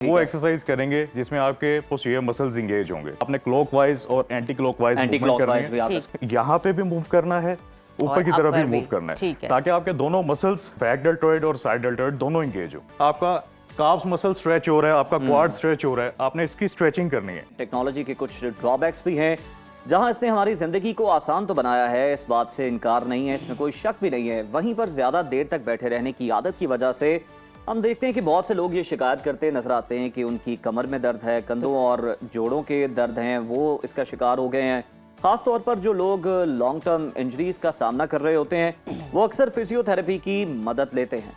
वो एक्सरसाइज करेंगे जिसमें आपके पोस्टीरियर मसल्स एंगेज होंगे। आपने क्लॉकवाइज और एंटी क्लॉकवाइज भी यहाँ पे भी मूव करना है, ऊपर की तरफ भी मूव करना है, ताकि आपके दोनों मसल्स बैक डेल्टॉइड और साइड डेल्टॉइड दोनों एंगेज हो। आपका काफ्स मसल स्ट्रेच हो रहा है, आपका क्वाड स्ट्रेच हो रहा है, आपने इसकी स्ट्रेचिंग करनी है। टेक्नोलॉजी के कुछ ड्रॉबैक्स भी हैं, जहां इसने हमारी जिंदगी को आसान तो बनाया है, इस बात से इनकार नहीं है, इसमें कोई शक भी नहीं है। वहीं पर ज्यादा देर तक बैठे रहने की आदत की वजह से हम देखते हैं कि बहुत से लोग ये शिकायत करते नजर आते हैं कि उनकी कमर में दर्द है, कंधों और जोड़ों के दर्द हैं, वो इसका शिकार हो गए हैं। खास तौर पर जो लोग लॉन्ग टर्म इंजरीज का सामना कर रहे होते हैं वो अक्सर फिजियोथेरेपी की मदद लेते हैं।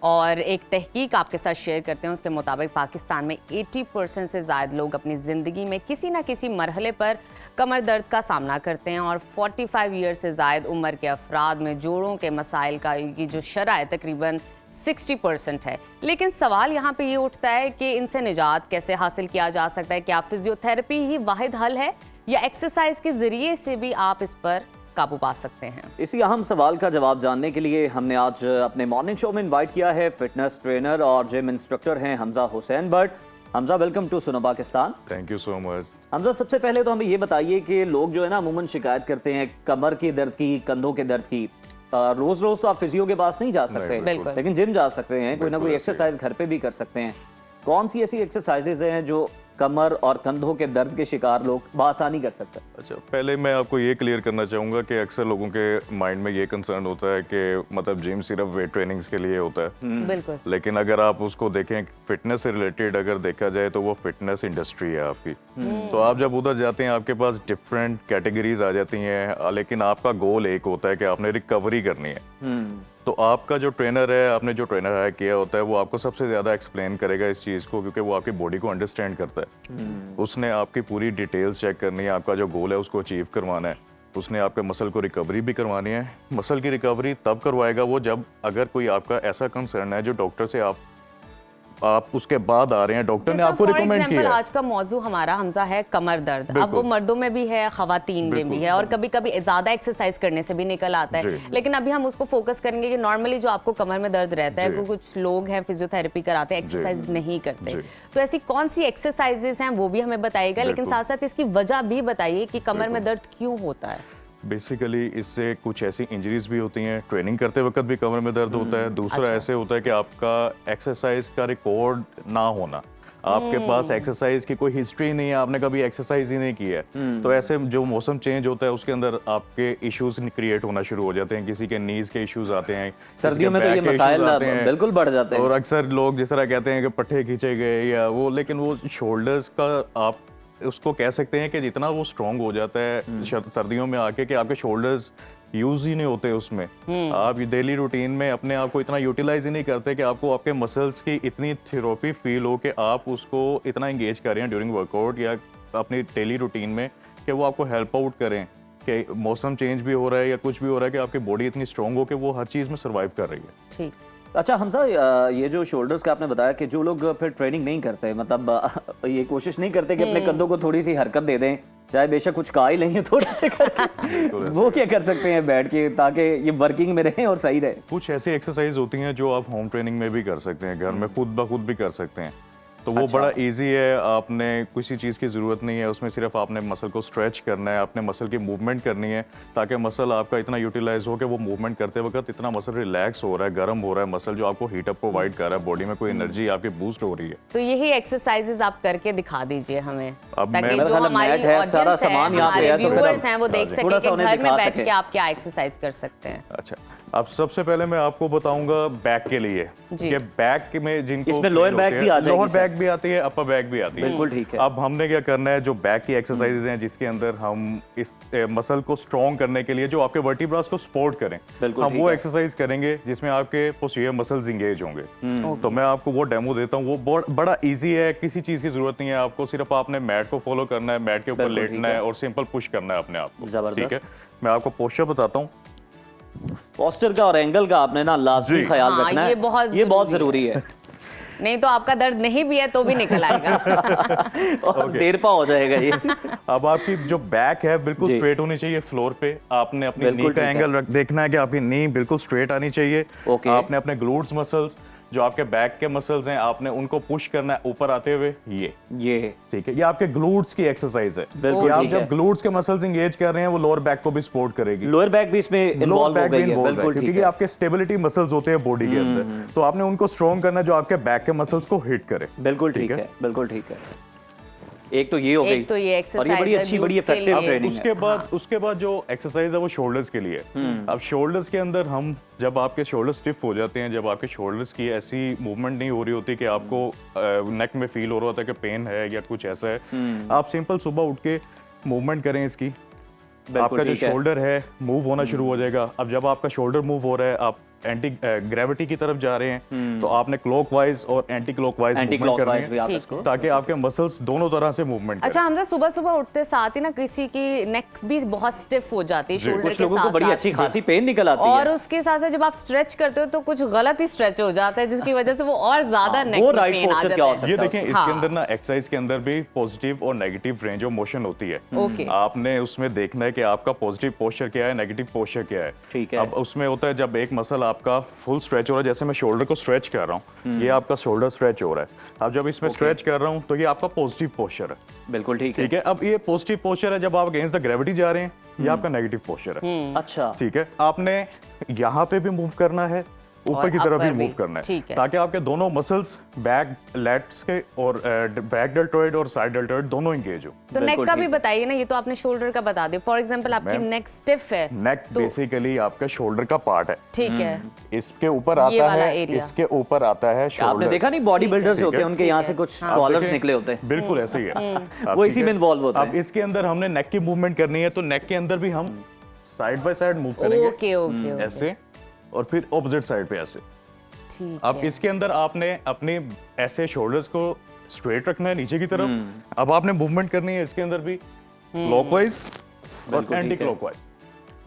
और एक तहकीक आपके साथ शेयर करते हैं, उसके मुताबिक पाकिस्तान में 80% से ज़्यादा लोग अपनी ज़िंदगी में किसी ना किसी मरहले पर कमर दर्द का सामना करते हैं और 45 ईयर से ज़ायद उम्र के अफराद में जोड़ों के मसाइल का की जो शरह है तकरीबन 60% है। लेकिन सवाल यहाँ पे ये उठता है कि इनसे निजात कैसे हासिल किया जा सकता है? क्या फिजियोथेरेपी ही वाहिद हल है या एक्सरसाइज के ज़रिए से भी आप इस पर काबू पा सकते हैं? इसी अहम सवाल का जवाब जानने के लिए हमने आज अपने मॉर्निंग शो में इनवाइट किया है फिटनेस ट्रेनर और जिम इंस्ट्रक्टर हैं हमजा हुसैन भट्ट। हमजा, वेलकम टू सुनो Pakistan. Thank you so much. Hamza, सबसे पहले तो हमें ये बताइए कि लोग जो है ना अमूमन शिकायत करते हैं कमर के दर्द की, कंधों के दर्द की। रोज रोज तो आप फिजियो के पास नहीं जा सकते, लेकिन जिम जा सकते हैं, कोई ना कोई एक्सरसाइज घर पे भी कर सकते हैं। कौन सी ऐसी एक्सरसाइजेज हैं जो कमर और कंधों के दर्द के शिकार लोग बआसानी कर सकते हैं? अच्छा, पहले मैं आपको ये क्लियर करना चाहूँगा कि अक्सर लोगों के माइंड में ये कंसर्न होता है कि मतलब जिम सिर्फ वेट ट्रेनिंग्स के लिए होता है। बिल्कुल। लेकिन अगर आप उसको देखें फिटनेस से रिलेटेड अगर देखा जाए तो वो फिटनेस इंडस्ट्री है आपकी। तो आप जब उधर जाते हैं आपके पास डिफरेंट कैटेगरीज आ जाती हैं, लेकिन आपका गोल एक होता है कि आपने रिकवरी करनी है। तो आपका जो ट्रेनर है, आपने जो ट्रेनर हायर किया होता है, वो आपको सबसे ज़्यादा एक्सप्लेन करेगा इस चीज़ को, क्योंकि वो आपकी बॉडी को अंडरस्टैंड करता है। उसने आपकी पूरी डिटेल्स चेक करनी है, आपका जो गोल है उसको अचीव करवाना है। उसने आपके मसल को रिकवरी भी करवानी है। मसल की रिकवरी तब करवाएगा वो जब अगर कोई आपका ऐसा कंसर्न है जो डॉक्टर से आप उसके बाद आ रहे हैं, डॉक्टर ने आपको रिकमेंड किया। आज का मौजू हमारा हमजा है कमर दर्द। अब वो मर्दों में भी है, खवातीन में भी है, और कभी कभी ज्यादा एक्सरसाइज करने से भी निकल आता है। लेकिन अभी हम उसको फोकस करेंगे कि नॉर्मली जो आपको कमर में दर्द रहता है, कुछ लोग हैं फिजियोथेरेपी कराते हैं, एक्सरसाइज नहीं करते, तो ऐसी कौन सी एक्सरसाइजेस हैं वो भी हमें बताइएगा, लेकिन साथ साथ इसकी वजह भी बताइए कि कमर में दर्द क्यों होता है। बेसिकली इससे कुछ ऐसी इंजरीज भी होती हैं, ट्रेनिंग करते वक्त भी कमर में दर्द होता है। दूसरा ऐसे होता है कि आपका एक्सरसाइज का रिकॉर्ड ना होना, आपके पास एक्सरसाइज की कोई हिस्ट्री नहीं है, आपने कभी एक्सरसाइज ही नहीं की है। तो ऐसे जो मौसम चेंज होता है उसके अंदर आपके इश्यूज क्रिएट होना शुरू हो जाते हैं। किसी के नीज के इश्यूज आते हैं, सर्दियों में तो ये मसाइल बिल्कुल बढ़ जाते हैं। और अक्सर लोग जिस तरह कहते हैं कि पट्टे खींचे गए या वो, लेकिन वो शोल्डर्स का आप उसको कह सकते हैं कि जितना वो स्ट्रॉन्ग हो जाता है सर्दियों में आके कि आपके शोल्डर्स यूज ही नहीं होते उसमें। आप डेली रूटीन में अपने आप को इतना यूटिलाइज ही नहीं करते कि आपको आपके मसल्स की इतनी थेरेपी फील हो कि आप उसको इतना एंगेज करें ड्यूरिंग वर्कआउट या अपनी डेली रूटीन में कि वो आपको हेल्प आउट करें कि मौसम चेंज भी हो रहा है या कुछ भी हो रहा है कि आपकी बॉडी इतनी स्ट्रॉन्ग हो कि वो हर चीज़ में सर्वाइव कर रही है। ठीक। अच्छा हमजा, ये जो शोल्डर्स का आपने बताया कि जो लोग फिर ट्रेनिंग नहीं करते, मतलब ये कोशिश नहीं करते कि अपने कंधों को थोड़ी सी हरकत दे दें, चाहे बेशक कुछ का ही नहीं है, थोड़े से करके वो क्या कर सकते हैं बैठ के ताकि ये वर्किंग में रहे और सही रहे? कुछ ऐसी एक्सरसाइज होती हैं जो आप होम ट्रेनिंग में भी कर सकते हैं, घर में खुद ब खुद भी कर सकते हैं। तो वो बड़ा इजी है, आपने किसी चीज़ की ज़रूरत नहीं है उसमें, सिर्फ आपने मसल को स्ट्रेच करना है, आपने मसल की मूवमेंट करनी है ताकि मसल आपका इतना यूटिलाइज हो कि वो मूवमेंट करते वक्त इतना मसल रिलैक्स हो रहा है, गर्म हो रहा है मसल, जो आपको हीट अप प्रोवाइड कर रहा है, बॉडी में कोई एनर्जी आपकी बूस्ट हो रही है। तो यही एक्सरसाइजेज आप करके दिखा दीजिए हमें, ताकि जो हमारी सारा सामान यहाँ पे है तो व्यूअर्स हैं वो देख सकें कि घर में बैठ के आप क्या एक्सरसाइज कर सकते हैं। अच्छा, अब सबसे पहले मैं आपको बताऊंगा बैक के लिए कि बैक में जिनको इसमें लोअर बैक भी आ जाएगी, लोअर बैक भी आती है, अपर बैक भी आती है। बिल्कुल ठीक है। अब हमने क्या करना है, जो बैक की एक्सरसाइजेज हैं जिसके अंदर हम इस मसल को स्ट्रॉन्ग करने के लिए जो आपके वर्टिब्रास को सपोर्ट करें, हम वो एक्सरसाइज करेंगे जिसमें आपके पोस्टीरियर मसल्स एंगेज होंगे। तो मैं आपको वो डेमो देता हूँ, वो बड़ा ईजी है, किसी चीज की जरूरत नहीं है आपको, सिर्फ आपने मैट को फॉलो करना है, मैट के ऊपर लेटना है और सिंपल पुश करना है अपने आप को। ठीक है, मैं आपको पोस्चर बताता हूँ। पोस्चर का और एंगल का आपने ना लाजमी ख्याल रखना है, ये बहुत जरूरी है। नहीं तो आपका दर्द नहीं भी है तो भी निकल आएगा और देरपा हो जाएगा ये। अब आपकी जो बैक है बिल्कुल स्ट्रेट होनी चाहिए फ्लोर पे। आपने अपनी नी का एंगल देखना है कि आपकी नी बिल्कुल स्ट्रेट आनी चाहिए। आपने अपने ग्लूट्स मसल्स जो आपके बैक के मसल्स हैं आपने उनको पुश करना है ऊपर आते हुए, ये ठीक है। ये आपके ग्लूट्स की एक्सरसाइज है। बिल्कुल, ये आप ठीक जब है। ग्लूट्स के मसल्स एंगेज कर रहे हैं वो लोअर बैक को भी सपोर्ट करेगी। लोअर बैक भी इसमें लोअर इन्वॉल्व हो बैक भी गई है, इन्वॉल्व है बिल्कुल क्योंकि ठीक ये है। आपके स्टेबिलिटी मसल्स होते हैं बॉडी के अंदर, तो आपने उनको स्ट्रॉन्ग करना है जो आपके बैक के मसल्स को हिट करे। बिल्कुल ठीक है, बिल्कुल ठीक है। एक तो ये हो गई, एक तो ये और ये एक्सरसाइज बड़ी है अच्छी, बड़ी glutes के इफेक्टिव लिए। ट्रेनिंग है। उसके बाद जो एक्सरसाइज है वो शोल्डर्स के लिए है। अब शोल्डर्स के अंदर हम जब आपके शोल्डर स्टिफ हो जाते हैं, जब आपके शोल्डर्स की ऐसी मूवमेंट नहीं हो रही होती कि आपको नेक में फील हो रहा होता है कि पेन है या कुछ ऐसा है, आप सिंपल सुबह उठ के मूवमेंट करें इसकी, आपका जो ठीक है। शोल्डर है मूव होना शुरू हो जाएगा। अब जब आपका शोल्डर मूव हो रहा है, आप एंटी ग्रेविटी की तरफ जा रहे हैं, तो आपने क्लॉकवाइज और एंटी क्लॉकवाइज एंटी मूवमेंट करनी क्लॉकवाइज भी आप ठीक इसको, ताकि आपके मसल्स दोनों तरह से मूवमेंट अच्छा करें। हमजा, सुबह सुबह उठते साथ ही ना किसी की नेक भी बहुत स्टिफ हो जाती है शोल्डर कुछ के लोगों को साथ बड़ी साथ। अच्छी खासी पेन निकल आती और है। उसके साथ साथ जब आप स्ट्रेच करते हो तो कुछ गलत ही स्ट्रेच हो जाता है जिसकी वजह से वो और ज्यादा नेक वो में right पेन आ posture जाता क्या हो है। सकता ये है देखें उसमें? इसके हाँ। अंदर ना एक्सरसाइज के अंदर भी पॉजिटिव और नेगेटिव रेंज ऑफ मोशन होती है। ओके। आपने उसमें देखना है कि आपका पॉजिटिव पोस्चर क्या है, नेगेटिव पोस्चर क्या है। ठीक है। अब उसमें होता है जब एक मसल आपका फुल स्ट्रेच हो रहा है, जैसे मैं शोल्डर को स्ट्रेच कर रहा हूँ, ये आपका शोल्डर स्ट्रेच हो रहा है। अब जब इसमें स्ट्रेच कर रहा हूँ तो ये आपका पॉजिटिव पोस्चर है। बिल्कुल ठीक है। ठीक है। अब ये पॉजिटिव पोस्चर है जब आप अगेंस्ट द ग्रेविटी जा रहे हैं, ये आपका नेगेटिव पोस्चर है। अच्छा, ठीक है। आपने यहाँ पे भी मूव करना है, ऊपर और की तरफ भी upper भी, मूव करना ठीक है। ताकि आपके दोनों मसल्स बैक लैट्स के और बैक डेल्टॉइड और साइड डेल्टॉइड दोनों एंगेज हो। तो नेक बिल्कुल का ठीक भी है। बताइए ना, ये तो आपने शोल्डर का बता दिया। फॉर एग्जांपल आपकी मैम, नेक स्टिफ है नेक तो बेसिकली आपका शोल्डर का पार्ट है। ठीक है, इसके ऊपर ये आता वाला है, area। इसके ऊपर आता है आपने शोल्डर। देखा नहीं बॉडी बिल्डर्स ठीक होते है। हैं, उनके यहाँ से ठीक कुछ आप कॉलर्स देखें, निकले होते हैं। बिल्कुल ऐसे ही है। आप वो इसी ठीक में है? involve होते अब हैं। इसके अंदर हमने नेक की मूवमेंट करनी है, तो नेक के अंदर भी हम साइड बाय साइड मूव करेंगे, ओके ओके ओके, ऐसे, और फिर ऑपोजिट साइड पे ऐसे। ठीक अब है। इसके अंदर आपने अपने ऐसे शोल्डर्स को स्ट्रेट रखना है नीचे की तरफ। अब आपने मूवमेंट करनी है इसके अंदर भी क्लॉकवाइज और बिल्कुल एंटी ठीक है। क्लॉकवाइज,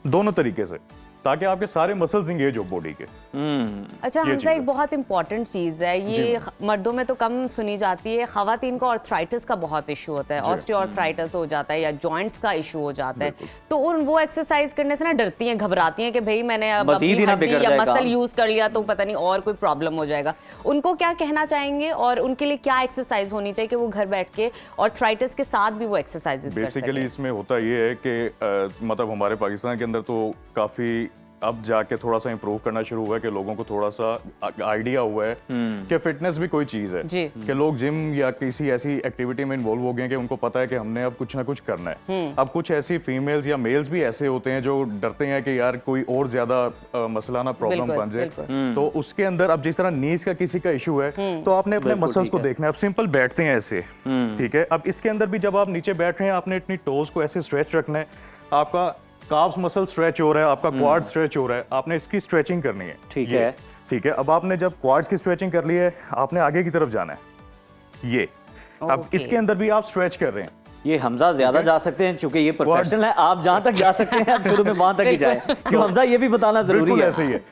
दोनों तरीके से, ताकि आपके सारे मसल्स एंगेज हो बॉडी के। अच्छा ये हमजा, चीज़ एक है। बहुत इंपॉर्टेंट चीज़ है ये, मर्दों में तो कम सुनी जाती है, खवातीन को आर्थराइटिस का बहुत इशू होता है, ऑस्टियोआर्थराइटिस हो जाता है या जॉइंट्स का इशू हो जाता है, तो उन वो एक्सरसाइज करने से ना डरती हैं, घबराती हैं कि भाई मैंने अब मज़ीद अपनी ही ना हड्डी बिगड़ या जाए मसल काम। यूज कर लिया तो पता नहीं और कोई प्रॉब्लम हो जाएगा। उनको क्या कहना चाहेंगे और उनके लिए क्या एक्सरसाइज होनी चाहिए कि वो घर बैठ के आर्थराइटिस के साथ भी वो एक्सरसाइजेस कर बेसिकली सकें? इसमें होता ये है कि मतलब हमारे पाकिस्तान के अंदर तो काफी अब जाके थोड़ा सा इंप्रूव करना शुरू हुआ है कि लोगों को थोड़ा सा आइडिया हुआ है कि फिटनेस भी कोई चीज है, जी। कि लोग जिम या किसी ऐसी एक्टिविटी में इन्वॉल्व हो गए हैं कि उनको पता है कि हमने अब कुछ ना कुछ करना है। अब कुछ ऐसी फीमेल्स या मेल्स भी ऐसे होते हैं जो डरते हैं कि यार कोई और ज्यादा मसला ना प्रॉब्लम बिल्कुल, बन जाए, बिल्कुल। तो उसके अंदर अब जिस तरह नीज का किसी का इशू है तो आपने अपने बिल्कुल मसल्स ठीक को है। देखना है। अब सिंपल बैठते हैं ऐसे, ठीक है। अब इसके अंदर भी जब आप नीचे बैठ रहे हैं आपने अपनी टोज को ऐसे स्ट्रेच रखना है, आपका काफ्स मसल स्ट्रेच हो रहा है, आपका क्वाड स्ट्रेच हो रहा है, आपने इसकी स्ट्रेचिंग करनी है। ठीक ये, है। ठीक है। अब आपने जब क्वाड्स की स्ट्रेचिंग कर ली है, आपने आगे की तरफ जाना है, ये। अब ओके। इसके अंदर भी आप स्ट्रेच कर रहे हैं। ये हमजा ज्यादा जा सकते हैं क्योंकि ये प्रोफेशनल है, आप जहां तक जा सकते हैं आप शुरू में वहां तक ही जाएं, क्यों हमजा ये भी बताना जरूरी बिल्कुल है। ऐसे ही है।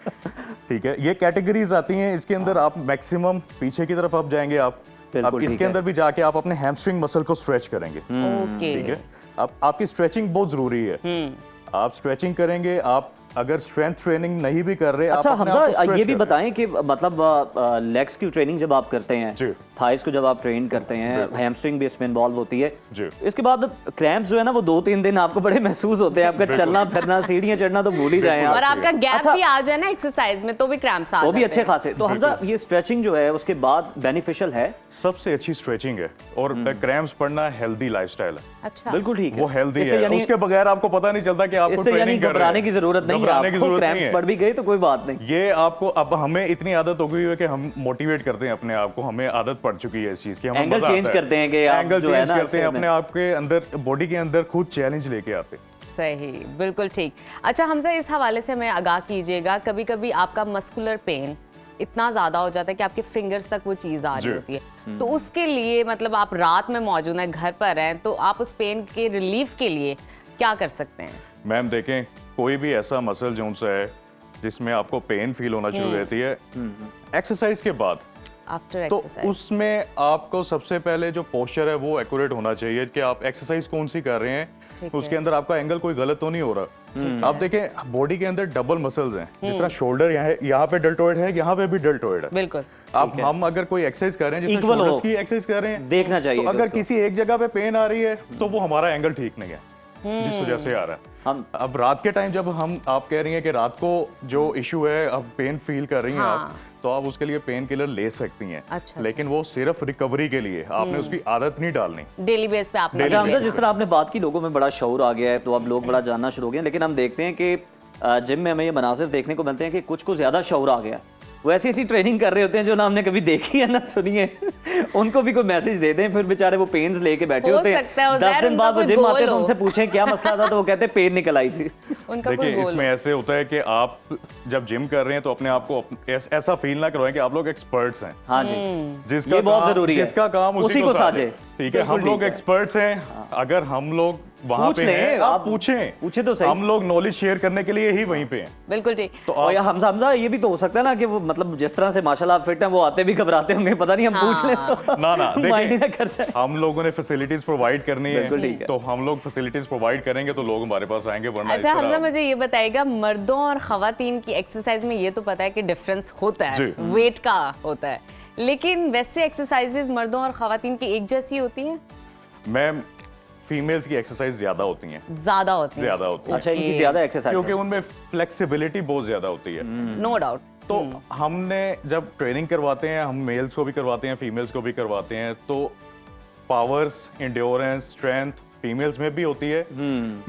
ठीक है। ये कैटेगरीज आती हैं, इसके अंदर आप मैक्सिमम पीछे की तरफ आप जाएंगे आप। बिल्कुल अब ठीक इसके है। अंदर भी जाके आप अपने हैमस्ट्रिंग मसल को स्ट्रेच करेंगे। ओके, ठीक है। अब आपकी स्ट्रेचिंग बहुत जरूरी है। आप स्ट्रेचिंग करेंगे, आप अगर स्ट्रेंथ ट्रेनिंग नहीं भी कर रहे, अच्छा आप अपने आप को हमजा stretch ये भी कर रहे बताएं कि मतलब लेग्स की ट्रेनिंग जब आप करते जी। हैं, थाइस को जब आप ट्रेन करते हैं, हैमस्ट्रिंग भी इसमें इन्वॉल्व होती है, जी। इसके बाद क्रैम्प्स जो है ना वो 2-3 दिन आपको बड़े महसूस होते हैं, आपका चलना फिरना सीढ़ियां चढ़ना तो भूल ही जाए और आप। आपका गैप अच्छा। भी आ जाए ना एक्सरसाइज में तो भी क्रैम्प्स आ वो भी जाते अच्छे हैं। खासे। तो हमजा ये स्ट्रेचिंग जो है उसके बाद बेनिफिशियल है? सबसे अच्छी स्ट्रेचिंग है, और क्रैम्प्स पड़ना हेल्दी लाइफस्टाइल है। अच्छा, बिल्कुल ठीक है, वो हेल्दी इससे है, यानी उसके बगैर आपको पता नहीं चलता कि आपको इससे यानी ट्रेनिंग कर रहे हैं। घबराने की जरूरत नहीं है, घबराने की आपको जरूरत नहीं क्रैम्प्स है। पड़ भी गए तो कोई बात नहीं। ये आपको, अब हमें इतनी आदत हो गई है कि हम मोटिवेट करते हैं अपने आप को, हमें आदत पड़ चुकी है इस चीज की, हमें एंगल मजा आता चेंज है। करते हैं कि आप एंगल जो है चेंज ना करते हैं ऐसे अपने आप के अंदर, बॉडी के अंदर खुद चैलेंज लेके आते हैं। सही, बिल्कुल ठीक। अच्छा हमजा, इस हवाले से हमें आगाह कीजिएगा, कभी कभी आपका मस्कुलर पेन इतना ज्यादा हो जाता है कि आपके फिंगर्स तक वो चीज आ रही जी। होती है, तो उसके लिए मतलब आप रात में मौजूद हैं, घर पर हैं, तो आप उस पेन के रिलीफ के लिए क्या कर सकते हैं? मैम देखें, कोई भी ऐसा मसल जोन सा है जिसमें आपको पेन फील होना शुरू रहती है, एक्सरसाइज के बाद आफ्टर तो एक्सरसाइज? उसमें आपको सबसे पहले जो पोस्चर है वो एक्यूरेट होना चाहिए कि आप एक्सरसाइज कौन सी कर रहे हैं, ठीक उसके है। अंदर आपका एंगल कोई गलत तो नहीं हो रहा। आप देखें बॉडी के अंदर डबल मसल्स हैं, जिस तरह शोल्डर यहाँ पे डेल्टोइड है, यहाँ पे भी डेल्टोइड है। बिल्कुल। आप हम अगर कोई एक्सरसाइज कर रहे हैं, जिसमें Equal हो। शोल्डर्स की एक्सरसाइज कर रहे हैं, देखना चाहिए तो अगर दोस्तों। किसी एक जगह पे पेन आ रही है तो वो हमारा एंगल ठीक नहीं है, जिस वजह से आ रहा है। हम अब रात के टाइम जब आप कह रही हैं कि रात को जो इशू है, अब पेन फील कर रही हैं हाँ। आप, तो आप उसके लिए पेन किलर ले सकती हैं। अच्छा, लेकिन वो सिर्फ रिकवरी के लिए, आपने उसकी आदत नहीं डालनी। डेली बेस पे आपने अच्छा ले हमजा, लेना। जिस तरह आपने बात की, लोगों में बड़ा शौर आ गया है, तो अब लोग बड़ा जानना शुरू हो गए हैं। लेकिन हम देखते हैं कि जिम में हमें ये मनासिर देखने को मिलते हैं कि कुछ को ज्यादा शौर आ गया है। वो ऐसी ऐसी ट्रेनिंग कर रहे होते हैं जो ना हमने कभी देखी है ना सुनी है। उनको भी कोई मैसेज दे दें, फिर बेचारे वो पेन्स लेके बैठे हो होते सकता है, हैं। उज़ैर, 10 दिन उनका बाद वो कोई जिम आते हैं गोल तो हो। उनसे पूछें क्या मसला था, तो वो कहते हैं पेन निकल आई थी। उनका कोई देखिए गोल इसमें ऐसे होता है कि आप जब जिम कर रहे हैं तो अपने आप को ऐसा फील ना करवाएं कि आप लोग एक्सपर्ट्स हैं। हाँ जी, जिसका ये बहुत काम- जरूरी है। जिसका काम उसी को साजे। ठीक है, बिल्कुल हम लोग ठीक है। एक्सपर्ट्स हैं। अगर हम लोग वहां पूछ पे लें, हैं, आप आप पूछें। पूछे तो सही। हम लोग नॉलेज शेयर करने के लिए ही वहीं पे हैं। बिल्कुल ठीक। तो और या हमजा ये भी तो हो सकता है ना कि वो मतलब जिस तरह से माशाल्लाह फिट हैं, वो आते भी घबराते होंगे, पता नहीं हम पूछ लें तो ना ना माइंड ही ना देखिए, कर जाए। हम लोगों ने फैसिलिटीज प्रोवाइड करनी बिल्कुल ठीक है, है। तो हम लोग फैसिलिटीज प्रोवाइड करेंगे तो लोग हमारे पास आएंगे, वरना इस अच्छा तरह- हमजा, मुझे ये बताइएगा, मर्दों और खवातीन की एक्सरसाइज में ये तो पता है कि डिफरेंस होता है, जी। वेट का होता है, लेकिन वैसे एक्सरसाइजेज मर्दों और खवातीन की एक जैसी होती हैं? मैम, फीमेल्स की एक्सरसाइज ज्यादा होती हैं, ज्यादा होती हैं? ज्यादा होती है, अच्छा, इनकी ज्यादा एक्सरसाइज क्योंकि उनमें फ्लेक्सिबिलिटी बहुत ज्यादा होती है। No doubt. तो हमने जब ट्रेनिंग करवाते हैं, हम मेल्स को भी करवाते हैं, फीमेल्स को भी करवाते हैं, तो पावर्स, एंड्योरेंस, स्ट्रेंथ फीमेल्स में भी होती है,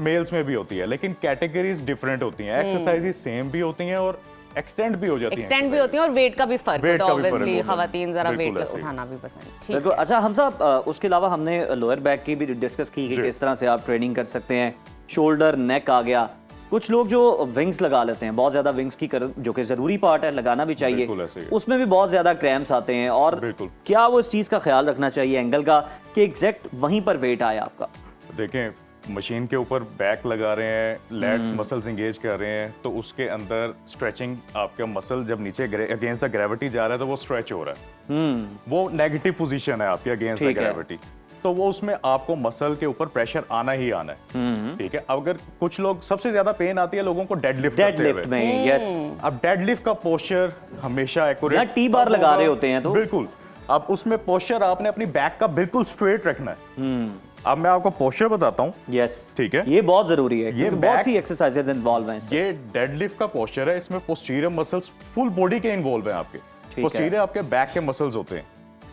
मेल्स में भी होती है, लेकिन कैटेगरीज डिफरेंट होती हैं। एक्सरसाइजेज सेम भी होती हैं और एक्सटेंड भी हो जाती हैं। एक्सटेंड भी होती हैं और वेट का भी फर्क Weight होता है। का भी फर्क ऑब्वियसली होता है। खवातीन जरा बिल्कुल वेट ऐसे ही। उठाना भी पसंद। ठीक बिल्कुल। है। अच्छा हमजा, उसके अलावा हमने लोअर बैक की भी डिस्कस की कि जी। किस तरह से आप ट्रेनिंग कर सकते हैं। शोल्डर, नेक आ गया। कुछ लोग जो विंग्स लगा लेते हैं, बहुत ज्यादा विंग्स की जो कि जरूरी पार्ट है, लगाना भी चाहिए, बिल्कुल ऐसे ही। उसमें भी बहुत ज्यादा क्रैम्प्स आते हैं। और बिल्कुल। क्या वो इस चीज का ख्याल रखना चाहिए एंगल का कि एग्जैक्ट वहीं पर वेट आए आपका? देखें, मशीन के ऊपर बैक लगा रहे हैं, लेट्स मसल्स एंगेज कर रहे हैं, तो उसके अंदर स्ट्रेचिंग, आपका मसल जब नीचे अगेंस्ट द ग्रेविटी जा रहा है तो वो स्ट्रेच हो रहा है। वो नेगेटिव पोजीशन है आपकी अगेंस्ट द ठीक है। ग्रेविटी, तो वो उसमें आपको मसल के ऊपर प्रेशर आना ही आना है। ठीक है, अगर कुछ लोग, सबसे ज्यादा पेन आती है लोगों को डेडलिफ्ट करते डेडलिफ्ट हुए। में, यस। अब डेडलिफ्ट का पोस्चर हमेशा एक्यूरेट, या T-bar लगा रहे होते हैं तो? बिल्कुल। अब उसमें पोस्चर आपने अपनी बैक का बिल्कुल स्ट्रेट रखना है। अब मैं आपको पोस्चर बताता हूँ। यस, ठीक है। ये बहुत जरूरी है, ये क्योंकि बहुत back- सी एक्सरसाइजेज इन्वॉल्व हैं इससे। ये डेडलिफ्ट का पोस्चर है, इसमें पोस्टीरियर मसल्स फुल बॉडी के इन्वॉल्व हैं आपके। है। पोस्टीरियर आपके बैक के मसल्स होते हैं।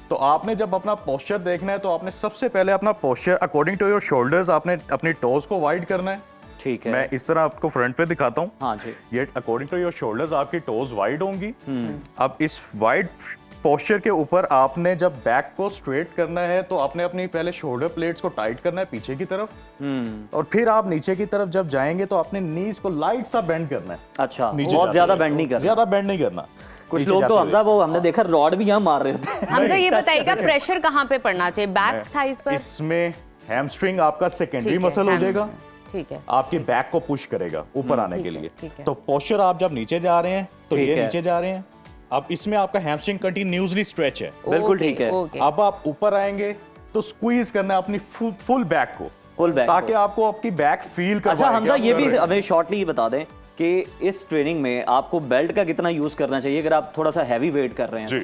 तो आपने जब अपना पोस्चर देखना है तो आपने सबसे पहले अपना posture according to your shoulders, आपने अपनी टोज को वाइड करना है। ठीक है। मैं इस तरह आपको फ्रंट पे दिखाता हूँ। हाँ जी। ये अकॉर्डिंग टू योर शोल्डर्स आपकी टोज वाइड होंगी। अब इस वाइड पोस्चर के ऊपर आपने जब बैक को स्ट्रेट करना है तो आपने अपनी पहले शोल्डर प्लेट्स को टाइट करना है पीछे की तरफ, और फिर आप नीचे की तरफ जब जाएंगे तो आपने नीज को लाइट सा बेंड करना है। अच्छा, नीचे बहुत जाते ज्यादा हुए। बेंड नहीं करना। ज्यादा बेंड नहीं करना। कुछ नीचे लोग तो जाते हमजा, हुए। वो हमने देखा रॉड भी यहाँ मार रहे होते हैं। हमजा, ये बताइएगा प्रेशर कहाँ पे पड़ना चाहिए? बैक थाइज पर? इसमें हैमस्ट्रिंग आपका सेकेंडरी ठीक है, मसल हो hamstring। जाएगा, ठीक है। आपकी बैक को पुश करेगा ऊपर आने ठीक के है, लिए। ठीक है। तो पोस्चर आप जब नीचे जा रहे हैं तो ठीक ये है। नीचे जा रहे हैं। अब इसमें आपका हैमस्ट्रिंग कंटिन्यूअसली स्ट्रेच है। बिल्कुल ओके, ठीक है। ओके। अब आप ऊपर आएंगे तो स्क्वीज करना है अपनी फुल बैक को, फुल बैक ताकि आपको आपकी बैक फील कर अच्छा हमजा, ये भी हमें शॉर्टली ये बता दें कि इस ट्रेनिंग में आपको बेल्ट का कितना यूज करना चाहिए अगर आप थोड़ा सा हैवी वेट कर रहे हैं? जी,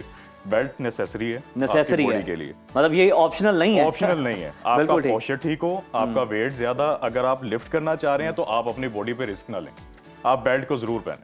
बेल्ट नेसेसरी है, नेसेसरी आपकी है बॉडी के लिए। मतलब ये ऑप्शनल नहीं है? ऑप्शनल नहीं है। आपका बिल्कुल ठीक। पोस्चर ठीक हो, आपका वेट ज्यादा, अगर आप लिफ्ट करना चाह रहे हैं तो आप अपनी बॉडी पे रिस्क ना लें, आप बेल्ट को जरूर पहनें।